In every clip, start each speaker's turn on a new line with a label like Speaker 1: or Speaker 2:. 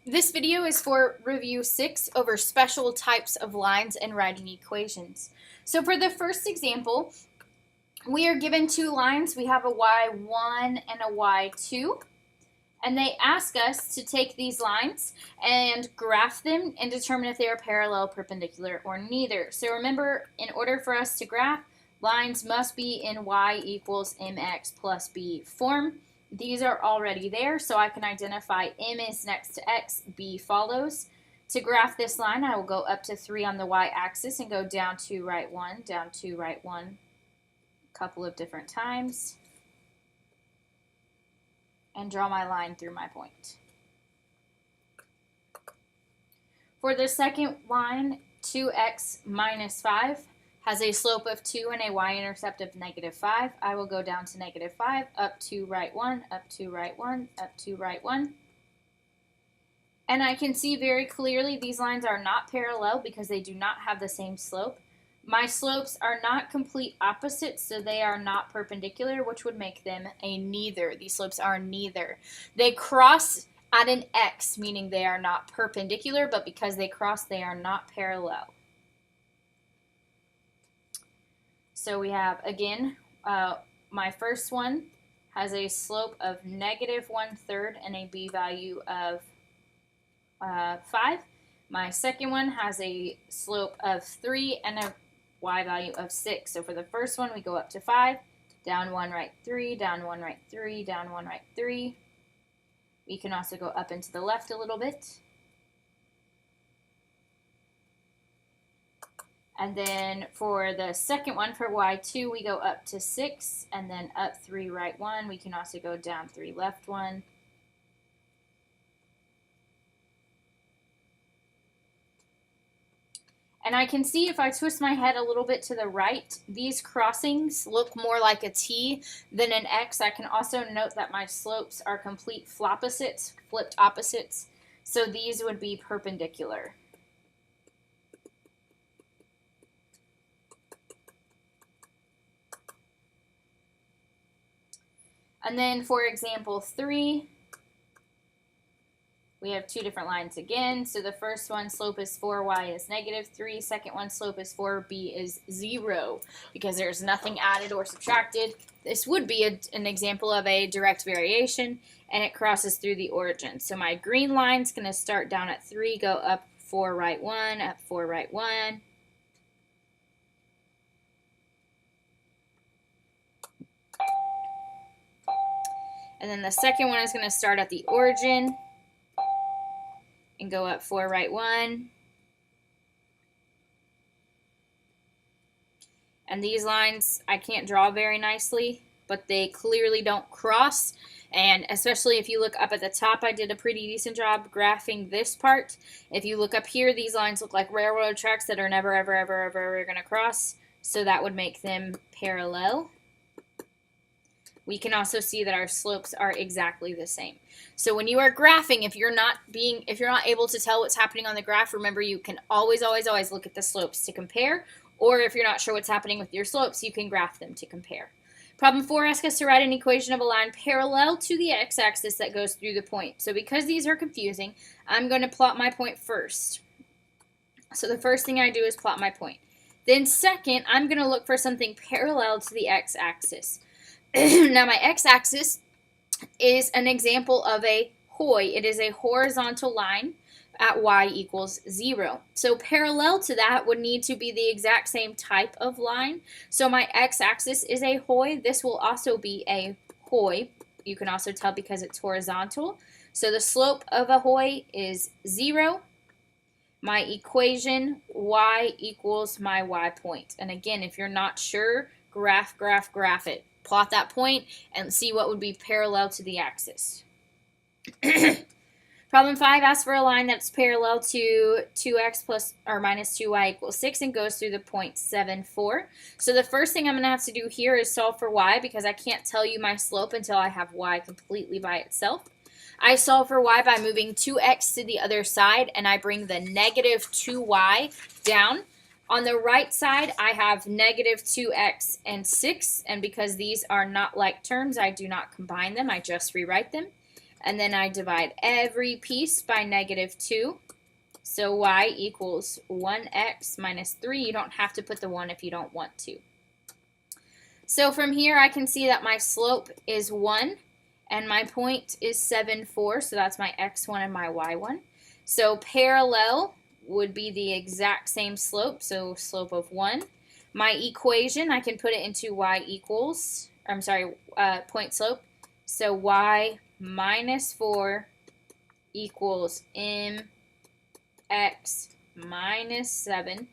Speaker 1: This video is for review 6 over special types of lines and writing equations. So for the first example, we are given two lines. We have a y1 and a y2. And they ask us to take these lines and graph them and determine if they are parallel, perpendicular, or neither. So remember, in order for us to graph, lines must be in y equals mx plus b form. These are already there, so I can identify m is next to x, b follows. To graph this line, I will go up to 3 on the y-axis and go down 2, right 1, down 2, right 1, a couple of different times, and draw my line through my point. For the second line, 2x minus 5 has a slope of 2 and a y-intercept of negative 5. I will go down to negative 5, up 2, right 1, up 2, right 1, up 2, right 1. And I can see very clearly these lines are not parallel because they do not have the same slope. My slopes are not complete opposites, so they are not perpendicular, which would make them a neither. These slopes are neither. They cross at an x, meaning they are not perpendicular, but because they cross, they are not parallel. So we have, again, my first one has a slope of negative 1/3 and a b value of 5. My second one has a slope of 3 and a y value of 6. So for the first one, we go up to 5, down 1, right 3, down 1, right 3, down 1, right 3. We can also go up and to the left a little bit. And then for the second one, for y2, we go up to 6, and then up 3, right 1. We can also go down 3, left 1. And I can see if I twist my head a little bit to the right, these crossings look more like a T than an X. I can also note that my slopes are complete flopposites, flipped opposites, so these would be perpendicular. And then for example 3, we have two different lines again. So the first one, slope is 4, y is negative 3. Second one, slope is 4, b is 0, because there's nothing added or subtracted. This would be an example of a direct variation, and it crosses through the origin. So my green line's going to start down at 3, go up 4, right 1, up 4, right 1. And then the second one is going to start at the origin and go up 4, right 1. And these lines I can't draw very nicely, but they clearly don't cross. And especially if you look up at the top, I did a pretty decent job graphing this part. If you look up here, these lines look like railroad tracks that are never, ever, ever, ever, ever going to cross. So that would make them parallel. We can also see that our slopes are exactly the same. So when you are graphing, if you're not able to tell what's happening on the graph, remember you can always, always, always look at the slopes to compare. Or if you're not sure what's happening with your slopes, you can graph them to compare. Problem 4 asks us to write an equation of a line parallel to the x-axis that goes through the point. So because these are confusing, I'm going to plot my point first. So the first thing I do is plot my point. Then second, I'm going to look for something parallel to the x-axis. Now my x-axis is an example of a HOI. It is a horizontal line at y equals 0. So parallel to that would need to be the exact same type of line. So my x-axis is a HOI. This will also be a HOI. You can also tell because it's horizontal. So the slope of a HOI is 0. My equation, y equals my y point. And again, if you're not sure, graph it. Plot that point and see what would be parallel to the axis. Problem 5 asks for a line that's parallel to 2x plus or minus 2y equals 6 and goes through the point 7, 4. So the first thing I'm going to have to do here is solve for y because I can't tell you my slope until I have y completely by itself. I solve for y by moving 2x to the other side, and I bring the negative 2y down. On the right side, I have negative 2x and 6, and because these are not like terms, I do not combine them, I just rewrite them. and then I divide every piece by -2. So y equals 1x minus 3. You don't have to put the 1 if you don't want to. So from here I can see that my slope is 1 and my point is 7, 4. So that's my x1 and my y1. So parallel would be the exact same slope, so slope of 1. My equation, I can put it into point slope. So y minus 4 equals mx minus 7.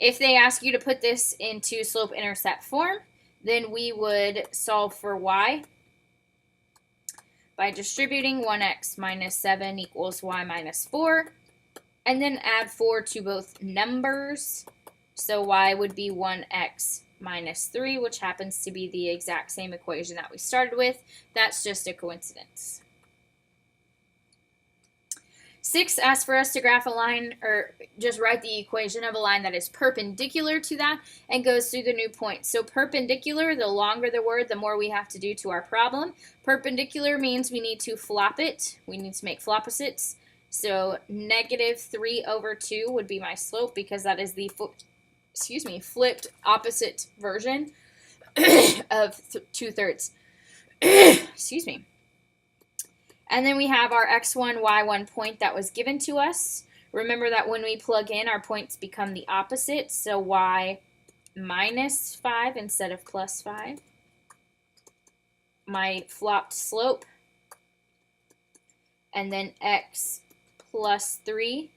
Speaker 1: If they ask you to put this into slope-intercept form, then we would solve for y by distributing 1x minus 7 equals y minus 4, and then add 4 to both numbers. So y would be 1x minus 3, which happens to be the exact same equation that we started with. That's just a coincidence. 6 asks for us to graph a line, or just write the equation of a line that is perpendicular to that and goes through the new point. So perpendicular, the longer the word, the more we have to do to our problem. Perpendicular means we need to flop it. We need to make flopposites. So -3/2 would be my slope, because that is the flipped opposite version of 2/3. Excuse me. And then we have our x1, y1 point that was given to us. Remember that when we plug in, our points become the opposite. So y minus 5 instead of plus 5. My flopped slope. And then x plus 3,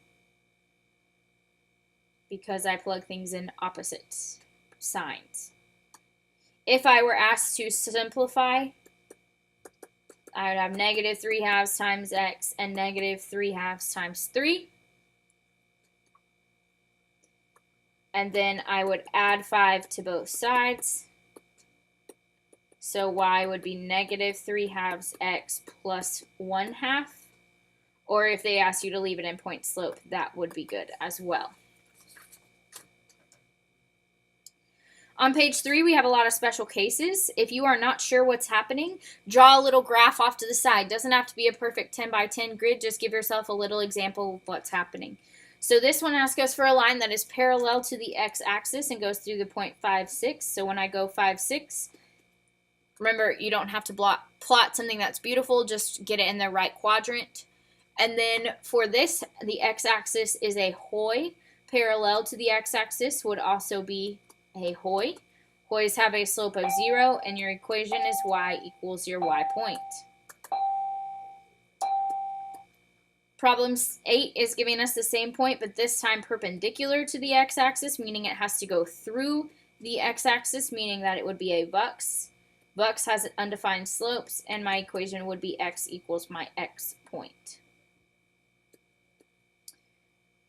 Speaker 1: because I plug things in opposite signs. If I were asked to simplify, I would have -3/2 times x and -3/2 times 3. And then I would add 5 to both sides. So y would be -3/2 x plus 1/2. Or if they ask you to leave it in point slope, that would be good as well. On page 3, we have a lot of special cases. If you are not sure what's happening, draw a little graph off to the side. Doesn't have to be a perfect 10 by 10 grid. Just give yourself a little example of what's happening. So this one asks us for a line that is parallel to the x-axis and goes through the point 5, 6. So when I go 5, 6, remember, you don't have to plot something that's beautiful. Just get it in the right quadrant. And then for this, the x-axis is a HOI. Parallel to the x-axis would also be a HOI. HOIs have a slope of 0, and your equation is y equals your y point. Problem 8 is giving us the same point, but this time perpendicular to the x-axis, meaning it has to go through the x-axis, meaning that it would be a VUX. VUX has undefined slopes, and my equation would be x equals my x point.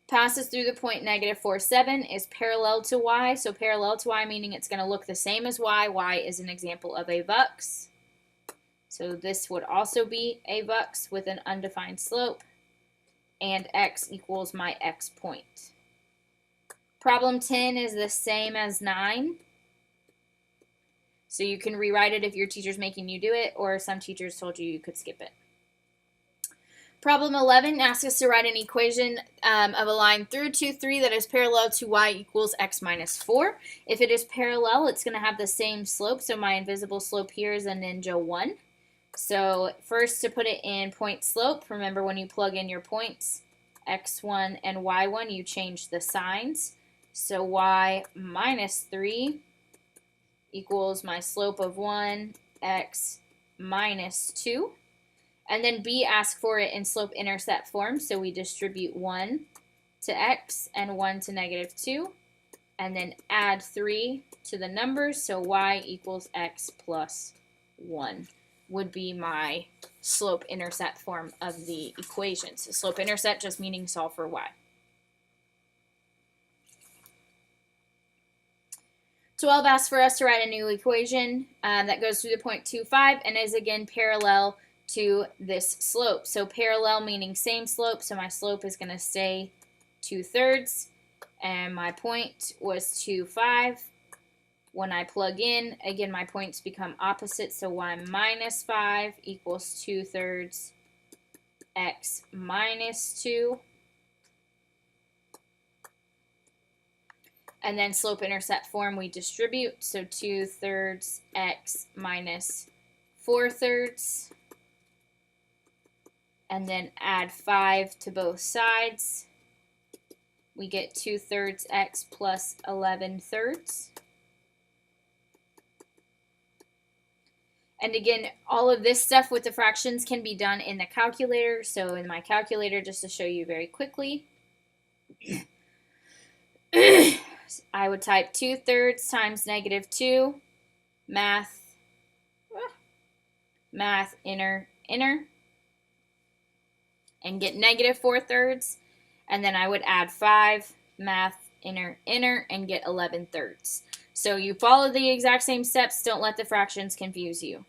Speaker 1: Passes through the point -4, 7, is parallel to y. So parallel to y meaning it's going to look the same as y. Y is an example of a VUX. So this would also be a VUX with an undefined slope. And x equals my x point. Problem 10 is the same as 9. So you can rewrite it if your teacher's making you do it, or some teachers told you you could skip it. Problem 11 asks us to write an equation of a line through 2, 3 that is parallel to y equals x minus 4. If it is parallel, it's going to have the same slope, so my invisible slope here is a ninja 1. So first, to put it in point slope, remember when you plug in your points, x1 and y1, you change the signs. So y minus 3 equals my slope of 1, x minus 2. And then B asks for it in slope-intercept form, so we distribute 1 to x and 1 to -2, and then add 3 to the numbers, so y equals x plus 1 would be my slope-intercept form of the equation. So slope-intercept just meaning solve for y. 12 asks for us to write a new equation that goes through the point 2, 5 and is again parallel to this slope. So parallel meaning same slope, so my slope is going to stay 2/3, and my point was 2, 5. When I plug in, again, my points become opposite, so y minus 5 equals 2/3 x minus 2. And then slope-intercept form, we distribute, so 2/3 x minus 4/3. And then add 5 to both sides. We get 2/3 x plus 11/3. And again, all of this stuff with the fractions can be done in the calculator. So in my calculator, just to show you very quickly, I would type 2/3 times -2, math, inner, and get -4/3. And then I would add 5, math, inner, and get 11/3. So you follow the exact same steps. Don't let the fractions confuse you.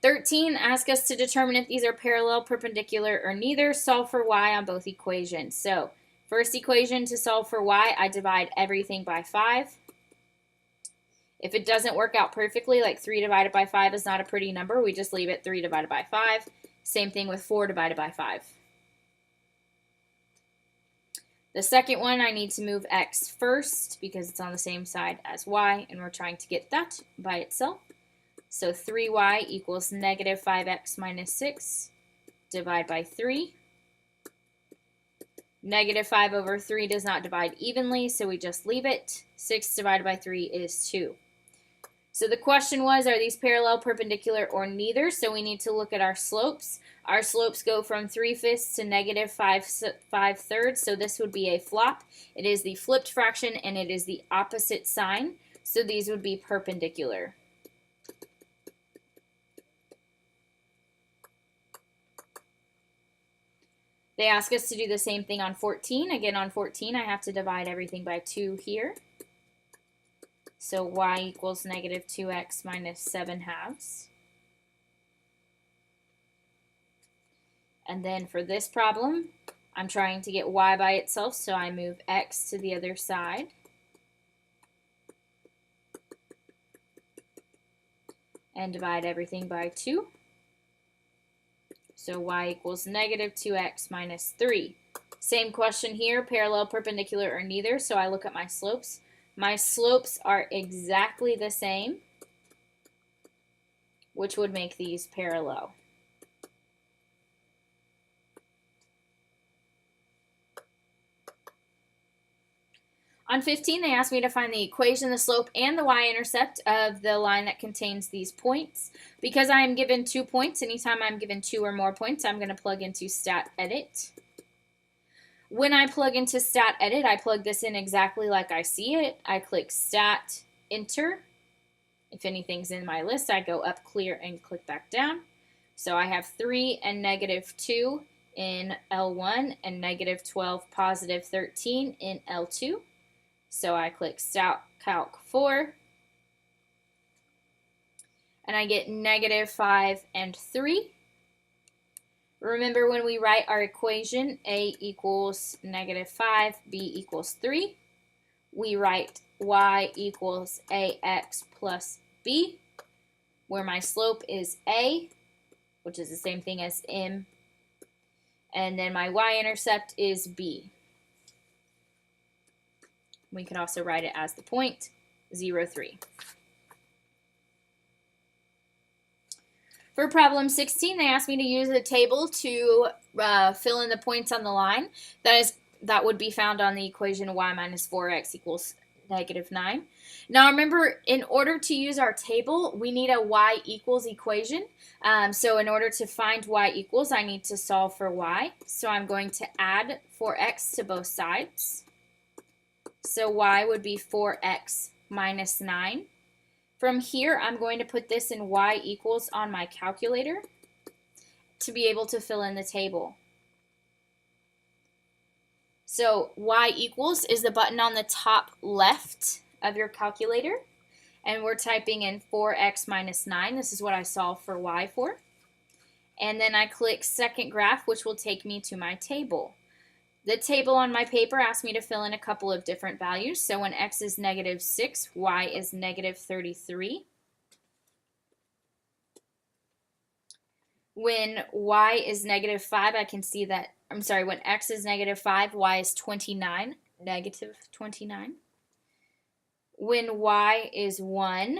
Speaker 1: 13 asks us to determine if these are parallel, perpendicular, or neither. Solve for y on both equations. So first equation, to solve for y, I divide everything by 5. If it doesn't work out perfectly, like 3 divided by 5 is not a pretty number, we just leave it 3 divided by 5. Same thing with 4 divided by 5. The second one, I need to move x first because it's on the same side as y, and we're trying to get that by itself. So 3y equals -5x minus 6. Divide by 3. -5 over 3 does not divide evenly, so we just leave it. 6 divided by 3 is 2. So the question was, are these parallel, perpendicular, or neither? So we need to look at our slopes. Our slopes go from 3/5 to -5/3, so this would be a flop. It is the flipped fraction, and it is the opposite sign, so these would be perpendicular. They ask us to do the same thing on 14. Again, on 14, I have to divide everything by 2 here. So y equals -2x minus 7/2. And then for this problem, I'm trying to get y by itself, so I move x to the other side. And divide everything by 2. So y equals -2x minus 3. Same question here, parallel, perpendicular, or neither. So I look at my slopes. My slopes are exactly the same, which would make these parallel. On 15, they asked me to find the equation, the slope, and the y-intercept of the line that contains these points. Because I am given 2 points, anytime I'm given 2 or more points, I'm going to plug into stat edit. When I plug into stat edit, I plug this in exactly like I see it. I click stat, enter. If anything's in my list, I go up, clear, and click back down. So I have 3 and -2 in L1 and -12, positive 13 in L2. So I click Stat Calc 4, and I get -5 and 3. Remember, when we write our equation, a equals -5, b equals 3, we write y equals ax plus b, where my slope is a, which is the same thing as m, and then my y-intercept is b. We could also write it as the point, 0, 3. For problem 16, they asked me to use a table to fill in the points on the line. That would be found on the equation y minus 4x equals -9. Now remember, in order to use our table, we need a y equals equation. So in order to find y equals, I need to solve for y. So I'm going to add 4x to both sides. So y would be 4x minus 9. From here, I'm going to put this in y equals on my calculator to be able to fill in the table. So y equals is the button on the top left of your calculator, and we're typing in 4x minus 9. This is what I solved for y for. And then I click second graph, which will take me to my table. The table on my paper asked me to fill in a couple of different values. So when x is negative 6, y is negative 33. When y is negative 5, I can see that, I'm sorry, when x is negative 5, y is 29, negative 29. When y is 1,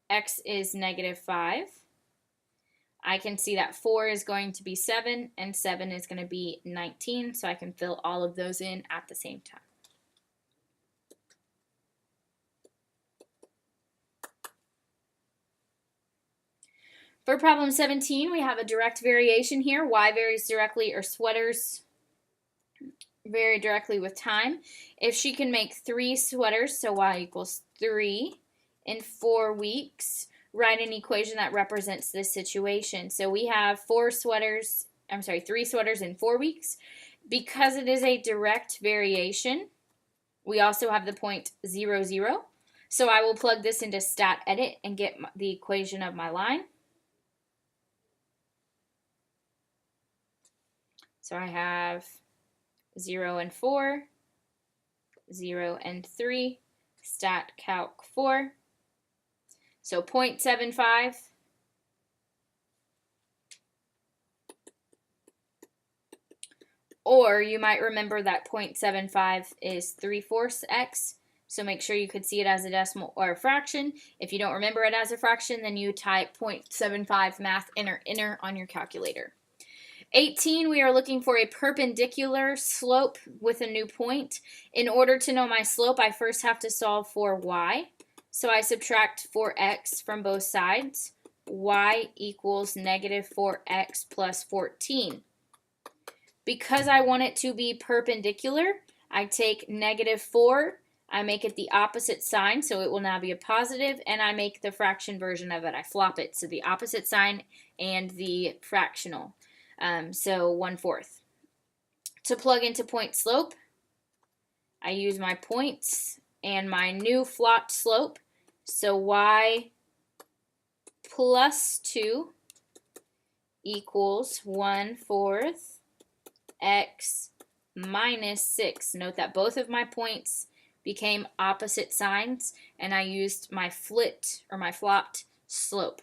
Speaker 1: x is negative 5. I can see that 4 is going to be 7, and 7 is going to be 19, so I can fill all of those in at the same time. For problem 17, we have a direct variation here. Y varies directly, or sweaters vary directly with time. If she can make 3 sweaters, so y equals 3 in 4 weeks, write an equation that represents this situation. So we have 3 sweaters in 4 weeks. Because it is a direct variation, we also have the point 0, 0. So I will plug this into stat edit and get the equation of my line. So I have 0 and 4, 0 and 3, stat calc 4. So 0.75 or you might remember that 0.75 is 3/4 x. So make sure you could see it as a decimal or a fraction. If you don't remember it as a fraction, then you type 0.75 math enter on your calculator. 18, we are looking for a perpendicular slope with a new point. In order to know my slope, I first have to solve for y. So I subtract 4x from both sides. Y equals negative 4x plus 14. Because I want it to be perpendicular, I take negative 4, I make it the opposite sign, so it will now be a positive, and I make the fraction version of it. I flop it, so the opposite sign and the fractional. So 1/4. To plug into point slope, I use my points and my new flopped slope. So y plus 2 equals 1/4 x minus 6. Note that both of my points became opposite signs, and I used my flipped or my flopped slope.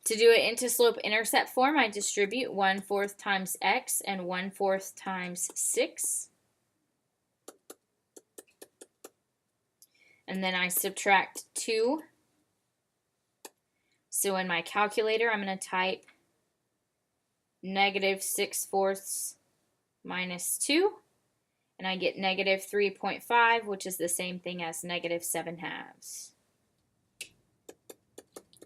Speaker 1: To do it into slope-intercept form, I distribute 1/4 times x and 1/4 times 6. And then I subtract 2. So in my calculator, I'm going to type negative 6/4 minus 2. And I get negative 3.5, which is the same thing as negative 7/2.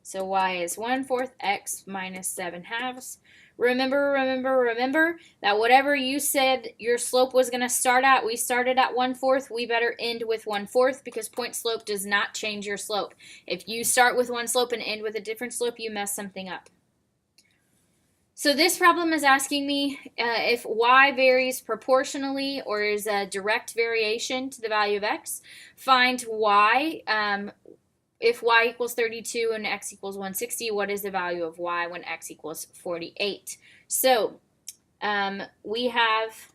Speaker 1: So y is 1/4 x minus 7/2. Remember that whatever you said your slope was going to start at, we started at 1/4. We better end with 1/4 because point slope does not change your slope. If you start with one slope and end with a different slope, you mess something up. So this problem is asking me if y varies proportionally or is a direct variation to the value of x. Find y. If y equals 32 and x equals 160, what is the value of y when x equals 48? So we have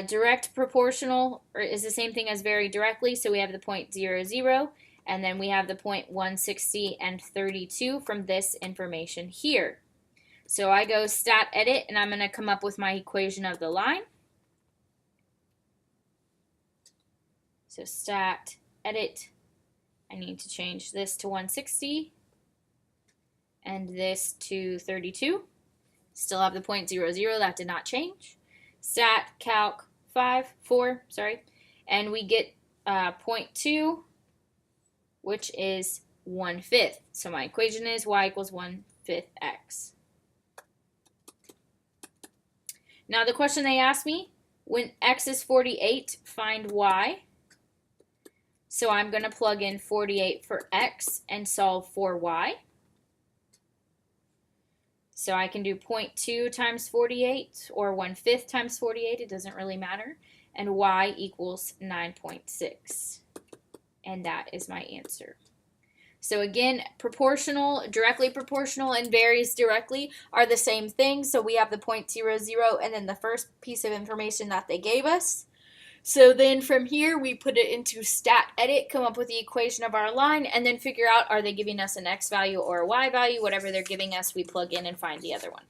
Speaker 1: direct proportional, or is the same thing as vary directly, so we have the point 0, 0, and then we have the point 160 and 32 from this information here. So I go stat edit, and I'm going to come up with my equation of the line. So stat edit. I need to change this to 160 and this to 32. Still have the point 0, 0, that did not change. Stat calc 4, and we get 0.2, which is 1/5. So my equation is y equals 1/5 x. Now the question they asked me, when x is 48, find y. So I'm going to plug in 48 for x and solve for y. So I can do 0.2 times 48 or 1/5 times 48. It doesn't really matter. And y equals 9.6. And that is my answer. So again, proportional, directly proportional, and varies directly are the same thing. So we have the 0.00 and then the first piece of information that they gave us. So then from here, we put it into stat edit, come up with the equation of our line, and then figure out, are they giving us an x value or a y value? Whatever they're giving us, we plug in and find the other one.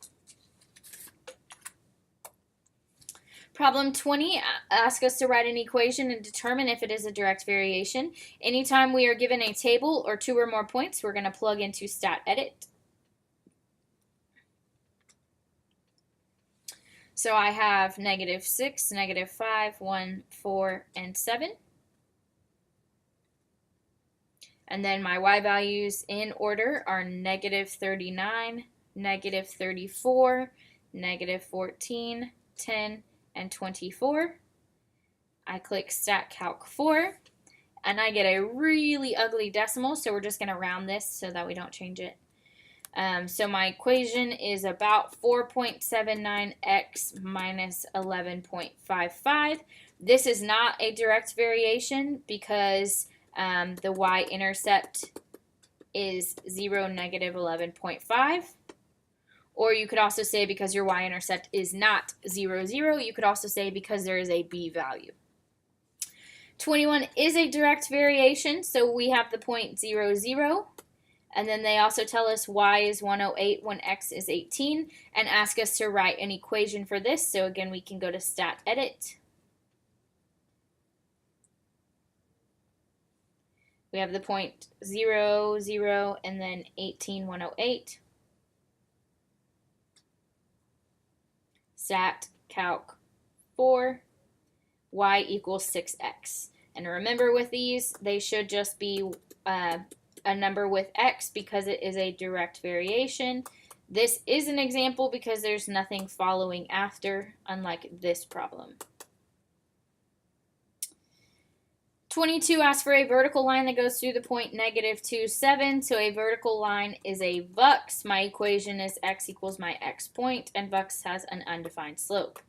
Speaker 1: Problem 20 asks us to write an equation and determine if it is a direct variation. Anytime we are given a table or 2 or more points, we're going to plug into stat edit. So I have -6, -5, 1, 4, and 7. And then my y values in order are -39, -34, -14, 10, and 24. I click Stat Calc 4, and I get a really ugly decimal, so we're just going to round this so that we don't change it. So my equation is about 4.79x minus 11.55. This is not a direct variation because the y-intercept is 0, -11.5. Or you could also say because your y-intercept is not 0, 0, you could also say because there is a b value. 21 is a direct variation, so we have the 0.00, and then they also tell us y is 108 when x is 18, and ask us to write an equation for this. So again, we can go to stat edit. We have the 0.00 and then 18, 108. Stat calc 4, y equals 6x. And remember with these, they should just be a number with x because it is a direct variation. This is an example because there's nothing following after, unlike this problem. 22 asks for a vertical line that goes through the point -27. So a vertical line is a vux. My equation is x equals my x point, and vux has an undefined slope.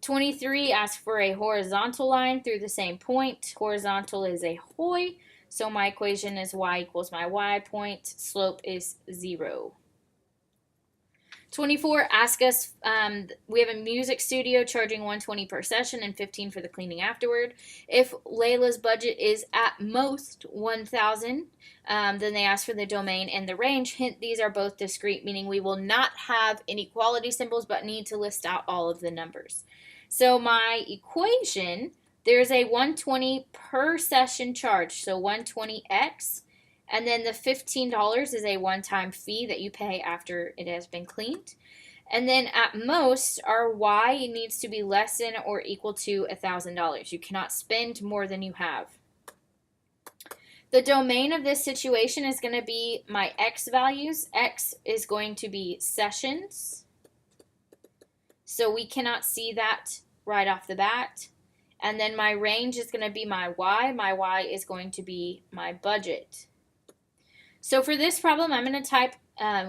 Speaker 1: 23 asks for a horizontal line through the same point. Horizontal is a HOI, so my equation is y equals my y point. Slope is 0. 24 asks us, we have a music studio charging $120 per session and $15 for the cleaning afterward. If Layla's budget is at most $1,000, then they ask for the domain and the range. Hint, these are both discrete, meaning we will not have inequality symbols but need to list out all of the numbers. So my equation, there's a $120 per session charge, so 120x. And then the $15 is a one-time fee that you pay after it has been cleaned. And then at most, our y needs to be less than or equal to $1,000. You cannot spend more than you have. The domain of this situation is going to be my x values. X is going to be sessions. So we cannot see that right off the bat. And then my range is going to be my y. My y is going to be my budget. So for this problem, I'm going to type,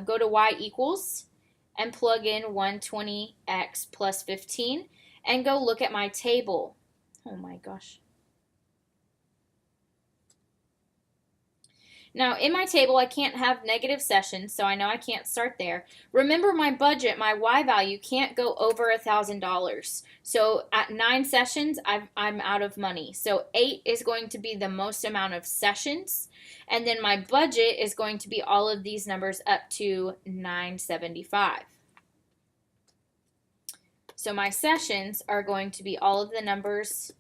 Speaker 1: go to y equals, and plug in 120x plus 15, and go look at my table. Oh my gosh. Now, in my table, I can't have negative sessions, so I know I can't start there. Remember my budget, my y value can't go over $1,000. So at 9 sessions, I'm out of money. So 8 is going to be the most amount of sessions, and then my budget is going to be all of these numbers up to $975. So my sessions are going to be all of the numbers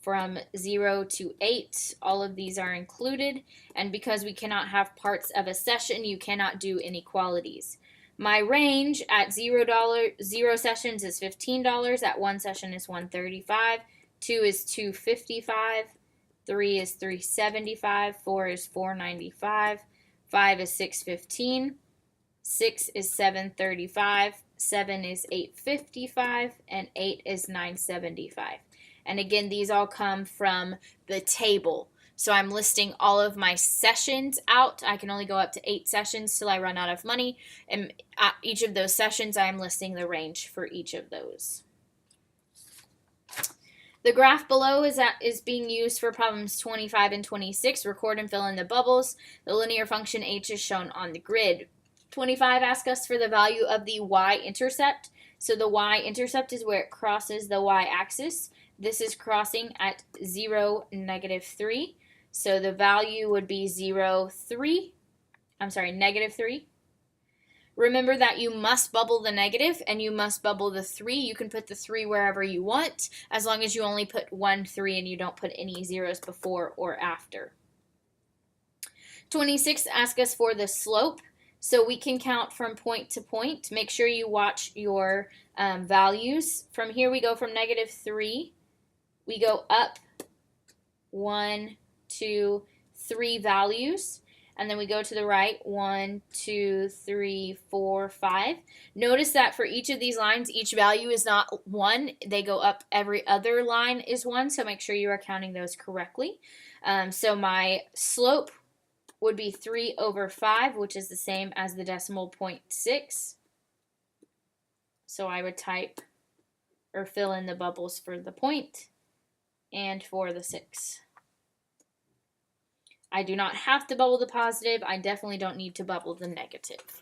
Speaker 1: from 0 to 8. All of these are included, and because we cannot have parts of a session, you cannot do inequalities. My range at $0 sessions is $15, at 1 session is $135, 2 is $255, 3 is $375, 4 is $495, 5 is $615, 6 is $735, 7 is $855, and 8 is $975. And again, these all come from the table. So I'm listing all of my sessions out. I can only go up to 8 sessions till I run out of money. And at each of those sessions, I'm listing the range for each of those. The graph below is being used for problems 25 and 26. Record and fill in the bubbles. The linear function h is shown on the grid. 25 asks us for the value of the y-intercept. So the y-intercept is where it crosses the y-axis. This is crossing at 0, -3. So the value would be 0, 3. I'm sorry, -3. Remember that you must bubble the negative and you must bubble the 3. You can put the 3 wherever you want, as long as you only put 1, 3, and you don't put any zeros before or after. 26 asks us for the slope. So we can count from point to point. Make sure you watch your values. From here we go from -3. We go up 1, 2, 3 values. And then we go to the right, 1, 2, 3, 4, 5. Notice that for each of these lines, each value is not 1. They go up, every other line is 1, so make sure you are counting those correctly. So my slope would be 3/5, which is the same as the decimal point 6. So I would type or fill in the bubbles for the point and for the 6. I do not have to bubble the positive. I definitely don't need to bubble the negative.